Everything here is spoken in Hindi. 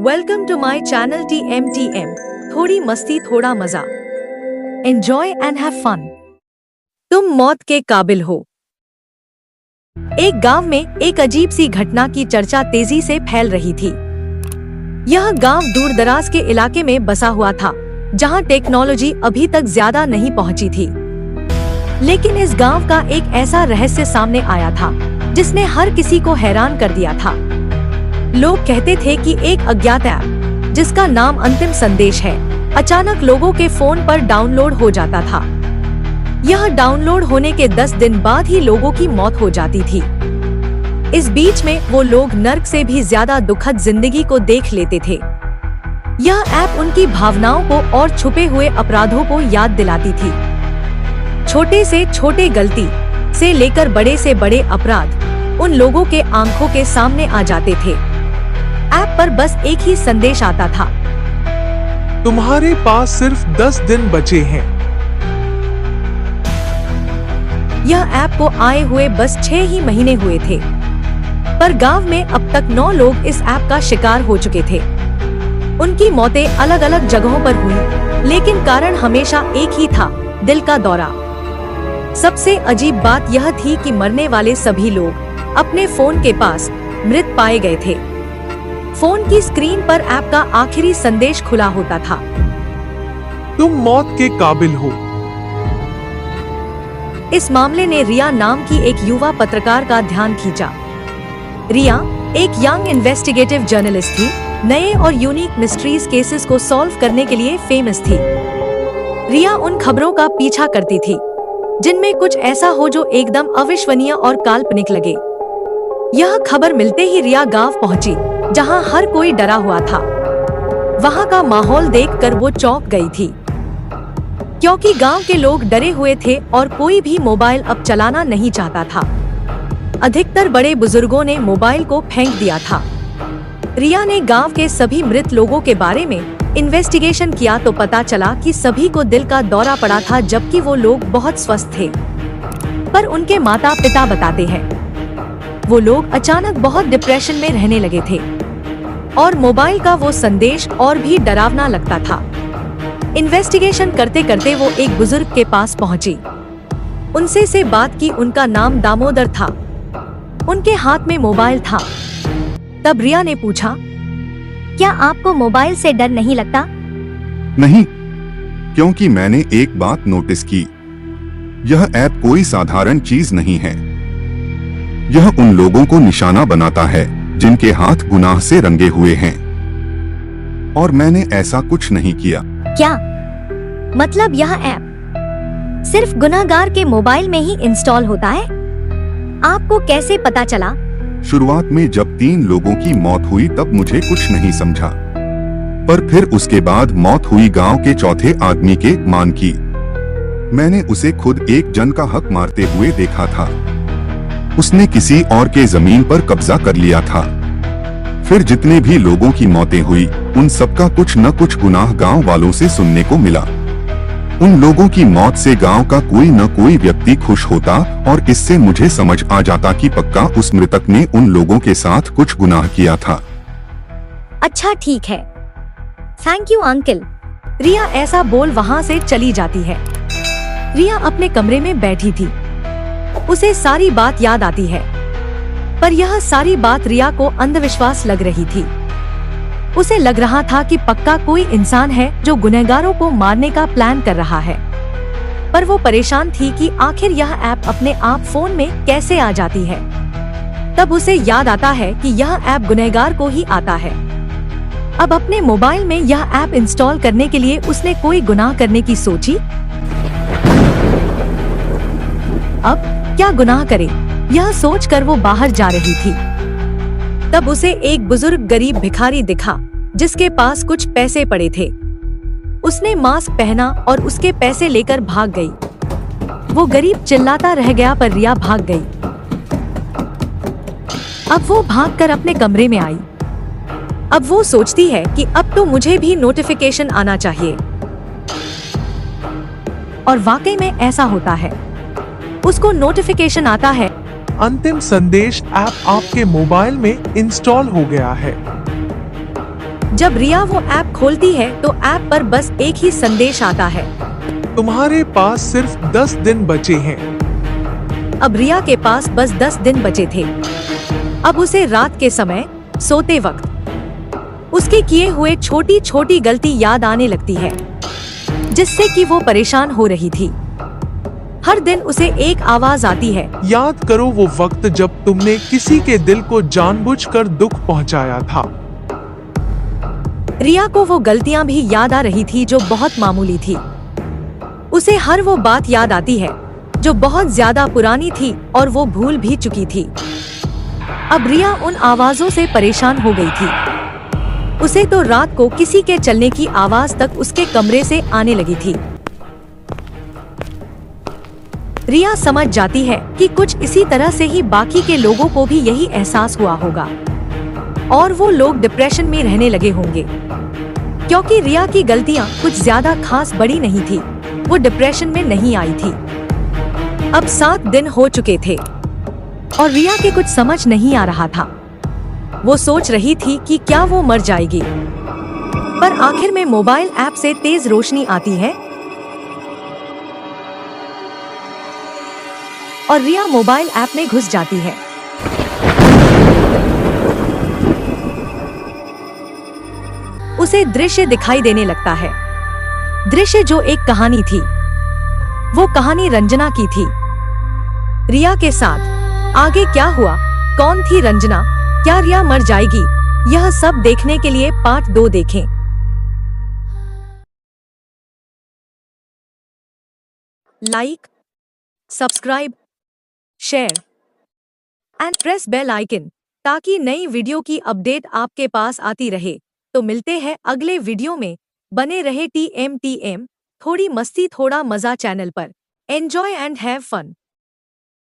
Welcome to my channel TMTM। थोड़ी मस्ती थोड़ा मजा। Enjoy and have fun. तुम मौत के काबिल हो। एक गांव में एक अजीब सी घटना की चर्चा तेजी से फैल रही थी। यह गांव दूर दराज के इलाके में बसा हुआ था, जहां टेक्नोलॉजी अभी तक ज्यादा नहीं पहुंची थी। लेकिन इस गांव का एक ऐसा रहस्य सामने आया था जिसने हर किसी को हैरान कर दिया था। लोग कहते थे कि एक अज्ञात ऐप, जिसका नाम अंतिम संदेश है, अचानक लोगों के फोन पर डाउनलोड हो जाता था। यह डाउनलोड होने के 10 दिन बाद ही लोगों की मौत हो जाती थी। इस बीच में वो लोग नर्क से भी ज्यादा दुखद जिंदगी को देख लेते थे। यह ऐप उनकी भावनाओं को और छुपे हुए अपराधों को याद दिलाती थी। छोटे से छोटे गलती से लेकर बड़े से बड़े अपराध उन लोगों के आंखों के सामने आ जाते थे। ऐप पर बस एक ही संदेश आता था, तुम्हारे पास सिर्फ 10 दिन बचे हैं। यह ऐप को आए हुए बस 6 ही महीने हुए थे, पर गांव में अब तक 9 लोग इस ऐप का शिकार हो चुके थे। उनकी मौतें अलग अलग जगहों पर हुई, लेकिन कारण हमेशा एक ही था, दिल का दौरा। सबसे अजीब बात यह थी कि मरने वाले सभी लोग अपने फोन के पास मृत पाए गए थे। फोन की स्क्रीन पर ऐप का आखिरी संदेश खुला होता था, तुम मौत के काबिल हो। इस मामले ने रिया नाम की एक युवा पत्रकार का ध्यान खींचा। रिया एक यंग इन्वेस्टिगेटिव जर्नलिस्ट थी, नए और यूनिक मिस्ट्रीज केसेस को सॉल्व करने के लिए फेमस थी। रिया उन खबरों का पीछा करती थी जिनमें कुछ ऐसा हो जो एकदम अविश्वसनीय और काल्पनिक लगे। यह खबर मिलते ही रिया गांव पहुंची, जहां हर कोई डरा हुआ था। वहां का माहौल देखकर वो चौंक गई थी, क्योंकि गांव के लोग डरे हुए थे और कोई भी मोबाइल अब चलाना नहीं चाहता था। अधिकतर बड़े बुजुर्गों ने मोबाइल को फेंक दिया था। रिया ने गांव के सभी मृत लोगों के बारे में इन्वेस्टिगेशन किया तो पता चला कि सभी को दिल का दौरा पड़ा था, जबकि वो लोग बहुत स्वस्थ थे। पर उनके माता पिता बताते हैं, वो लोग अचानक बहुत डिप्रेशन में रहने लगे थे और मोबाइल का वो संदेश और भी डरावना लगता था। इन्वेस्टिगेशन करते करते वो एक बुजुर्ग के पास पहुंची। उनसे से बात की। उनका नाम दामोदर था। उनके हाथ में मोबाइल था। तब रिया ने पूछा, क्या आपको मोबाइल से डर नहीं लगता? नहीं, क्योंकि मैंने एक बात नोटिस की, यह ऐप कोई साधारण चीज नहीं है। यह उन लोगों को निशाना बनाता है जिनके हाथ गुनाह से रंगे हुए हैं, और मैंने ऐसा कुछ नहीं किया। क्या मतलब यह ऐप सिर्फ गुनहगार के मोबाइल में ही इंस्टॉल होता है? आपको कैसे पता चला? शुरुआत में जब 3 लोगों की मौत हुई तब मुझे कुछ नहीं समझा, पर फिर उसके बाद मौत हुई गांव के चौथे आदमी के मान की। मैंने उसे खुद एक जन का हक मारते हुए देखा था। उसने किसी और के जमीन पर कब्जा कर लिया था। फिर जितने भी लोगों की मौतें हुई, उन सबका कुछ न कुछ गुनाह गांव वालों से सुनने को मिला। उन लोगों की मौत से गांव का कोई न कोई व्यक्ति खुश होता, और इससे मुझे समझ आ जाता कि पक्का उस मृतक ने उन लोगों के साथ कुछ गुनाह किया था। अच्छा ठीक है, थैंक यू अंकल। रिया ऐसा बोल वहाँ से चली जाती है। रिया अपने कमरे में बैठी थी। उसे सारी बात याद आती है, पर यह सारी बात रिया को अंधविश्वास लग रही थी। उसे लग रहा था कि पक्का कोई इंसान है जो गुनहगारों को मारने का प्लान कर रहा है। पर वो परेशान थी कि आखिर यह ऐप अपने आप फोन में कैसे आ जाती है। तब उसे याद आता है कि यह ऐप गुनहगार को ही आता है। अब अपने मोबाइल में यह ऐप इंस्टॉल करने के लिए उसने कोई गुनाह करने की सोची। अब क्या गुनाह करे, यह सोचकर वो बाहर जा रही थी। तब उसे एक बुजुर्ग गरीब भिखारी दिखा, जिसके पास कुछ पैसे पड़े थे। उसने मास्क पहना और उसके पैसे लेकर भाग गई। वो गरीब चिल्लाता रह गया, पर रिया भाग गई। अब वो भागकर अपने कमरे में आई। अब वो सोचती है कि अब तो मुझे भी नोटिफिकेशन आना चाहिए। और वाकई में ऐसा होता है। उसको नोटिफिकेशन आता है, अंतिम संदेश ऐप आपके मोबाइल में इंस्टॉल हो गया है। जब रिया वो ऐप खोलती है तो ऐप पर बस एक ही संदेश आता है, तुम्हारे पास सिर्फ 10 दिन बचे हैं। अब रिया के पास बस 10 दिन बचे थे। अब उसे रात के समय सोते वक्त उसके किए हुए छोटी छोटी गलती याद आने लगती है, जिससे कि वो परेशान हो रही थी। हर दिन उसे एक आवाज आती है, याद करो वो वक्त जब तुमने किसी के दिल को जानबूझकर दुख पहुंचाया था। रिया को वो गलतियां भी याद आ रही थी जो बहुत मामूली थी। उसे हर वो बात याद आती है जो बहुत ज्यादा पुरानी थी और वो भूल भी चुकी थी। अब रिया उन आवाजों से परेशान हो गई थी। उसे तो रात को किसी के चलने की आवाज तक उसके कमरे से आने लगी थी। रिया समझ जाती है कि कुछ इसी तरह से ही बाकी के लोगों को भी यही एहसास हुआ होगा और वो लोग डिप्रेशन में रहने लगे होंगे, क्योंकि रिया की गलतियां कुछ ज्यादा खास बड़ी नहीं थी। वो डिप्रेशन में नहीं आई थी। अब 7 दिन हो चुके थे और रिया के कुछ समझ नहीं आ रहा था। वो सोच रही थी कि क्या वो मर जाएगी, पर आखिर में मोबाइल ऐप से तेज रोशनी आती है और रिया मोबाइल ऐप में घुस जाती है। उसे दृश्य दिखाई देने लगता है, दृश्य जो एक कहानी थी। वो कहानी रंजना की थी। रिया के साथ आगे क्या हुआ, कौन थी रंजना, क्या रिया मर जाएगी, यह सब देखने के लिए पार्ट 2 देखें। Like, subscribe, share and press bell icon ताकि नई वीडियो की अपडेट आपके पास आती रहे। तो मिलते हैं अगले वीडियो में। बने रहे TMTM, थोड़ी मस्ती थोड़ा मजा चैनल पर। Enjoy and have fun.